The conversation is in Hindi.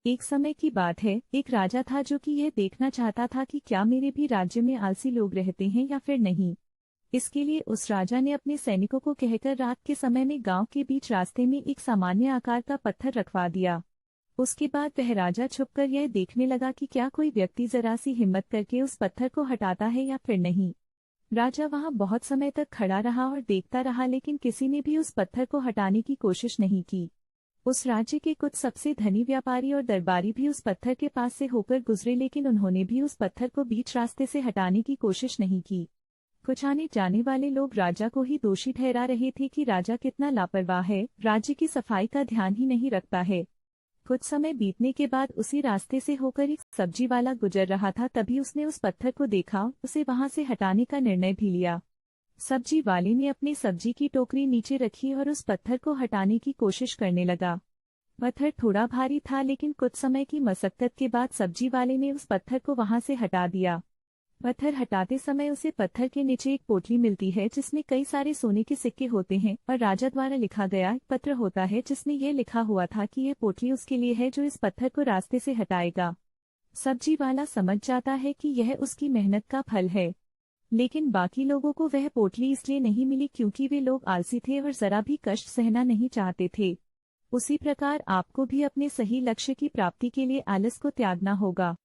एक समय की बात है, एक राजा था जो कि यह देखना चाहता था कि क्या मेरे भी राज्य में आलसी लोग रहते हैं या फिर नहीं। इसके लिए उस राजा ने अपने सैनिकों को कहकर रात के समय में गांव के बीच रास्ते में एक सामान्य आकार का पत्थर रखवा दिया। उसके बाद वह राजा छुपकर यह देखने लगा कि क्या कोई व्यक्ति जरा सी हिम्मत करके उस पत्थर को हटाता है या फिर नहीं। राजा वहां बहुत समय तक खड़ा रहा और देखता रहा, लेकिन किसी ने भी उस पत्थर को हटाने की कोशिश नहीं की। उस राज्य के कुछ सबसे धनी व्यापारी और दरबारी भी उस पत्थर के पास से होकर गुजरे, लेकिन उन्होंने भी उस पत्थर को बीच रास्ते से हटाने की कोशिश नहीं की। कुछ आने जाने वाले लोग राजा को ही दोषी ठहरा रहे थे कि राजा कितना लापरवाह है, राज्य की सफाई का ध्यान ही नहीं रखता है। कुछ समय बीतने के बाद उसी रास्ते से होकर एक सब्जी वाला गुजर रहा था, तभी उसने उस पत्थर को देखा, उसे वहां से हटाने का निर्णय भी लिया। सब्जी वाले ने अपनी सब्जी की टोकरी नीचे रखी और उस पत्थर को हटाने की कोशिश करने लगा। पत्थर थोड़ा भारी था, लेकिन कुछ समय की मशक्कत के बाद सब्जी वाले ने उस पत्थर को वहां से हटा दिया। पत्थर हटाते समय उसे पत्थर के नीचे एक पोटली मिलती है जिसमें कई सारे सोने के सिक्के होते हैं और राजा द्वारा लिखा गया एक पत्र होता है जिसमें यह लिखा हुआ था कि यह पोटली उसके लिए है जो इस पत्थर को रास्ते से हटाएगा। सब्जी वाला समझ जाता है कि यह उसकी मेहनत का फल है, लेकिन बाकी लोगों को वह पोटली इसलिए नहीं मिली क्योंकि वे लोग आलसी थे और जरा भी कष्ट सहना नहीं चाहते थे। उसी प्रकार आपको भी अपने सही लक्ष्य की प्राप्ति के लिए आलस को त्यागना होगा।